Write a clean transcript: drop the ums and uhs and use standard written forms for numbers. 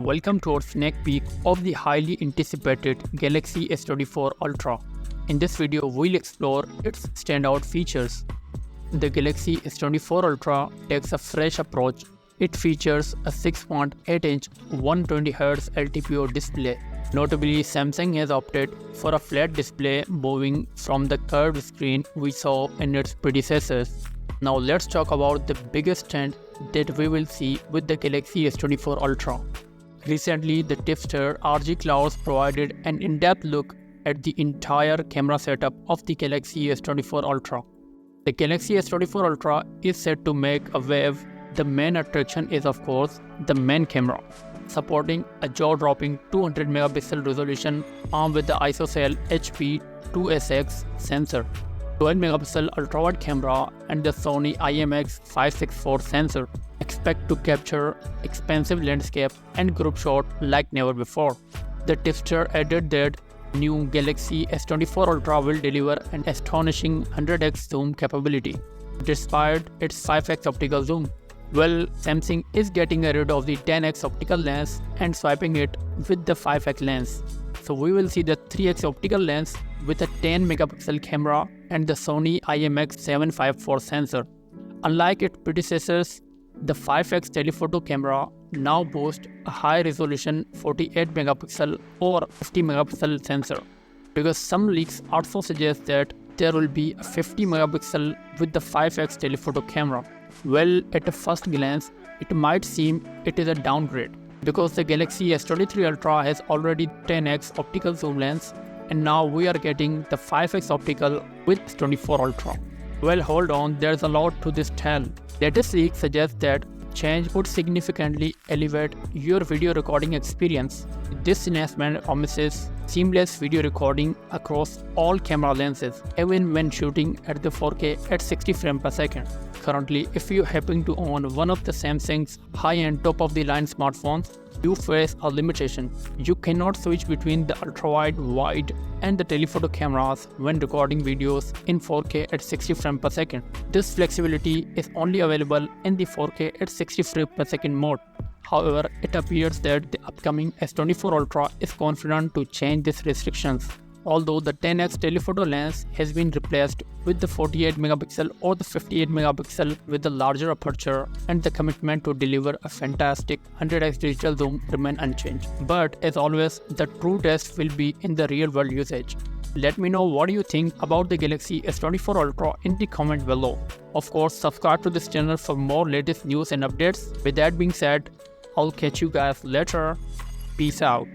Welcome to our sneak peek of the highly anticipated Galaxy S24 Ultra. In this video, we'll explore its standout features. The Galaxy S24 Ultra takes a fresh approach. It features a 6.8-inch 120Hz LTPO display. Notably, Samsung has opted for a flat display moving from the curved screen we saw in its predecessors. Now let's talk about the biggest trend that we will see with the Galaxy S24 Ultra. Recently, the tipster RG Clouds provided an in-depth look at the entire camera setup of the Galaxy S24 Ultra. The Galaxy S24 Ultra is set to make a wave. The main attraction is, of course, the main camera, supporting a jaw-dropping 200 megapixel resolution armed with the ISOCELL HP2SX sensor, 12 megapixel ultra-wide camera, and the Sony IMX564 sensor. Expect to capture expansive landscape and group shot like never before. The tipster added that new Galaxy S24 Ultra will deliver an astonishing 100x zoom capability, despite its 5x optical zoom. Well, Samsung is getting rid of the 10x optical lens and swapping it with the 5x lens. So we will see the 3x optical lens with a 10 megapixel camera and the Sony IMX754 sensor. Unlike its predecessors, the 5x telephoto camera now boasts a high-resolution 48 megapixel or 50 megapixel sensor, because some leaks also suggest that there will be a 50 megapixel with the 5x telephoto camera. Well, at a first glance, it might seem it is a downgrade, because the Galaxy S23 Ultra has already 10x optical zoom lens, and now we are getting the 5x optical with S24 Ultra. Well, hold on, there's a lot to this tale. Latest leaks suggest that change would significantly elevate your video recording experience. This enhancement promises seamless video recording across all camera lenses, even when shooting at the 4K at 60 frames per second. Currently, if you happen to own one of the Samsung's high-end top-of-the-line smartphones, you face a limitation. You cannot switch between the ultra-wide, wide, and the telephoto cameras when recording videos in 4K at 60 frames per second. This flexibility is only available in the 4K at 60 frames per second mode. However, it appears that the upcoming S24 Ultra is confident to change these restrictions. Although the 10x telephoto lens has been replaced with the 48 megapixel or the 58 megapixel with the larger aperture, and the commitment to deliver a fantastic 100x digital zoom remain unchanged. But as always, the true test will be in the real world usage. Let me know what you think about the Galaxy S24 Ultra in the comment below. Of course, subscribe to this channel for more latest news and updates. With that being said, I'll catch you guys later. Peace out.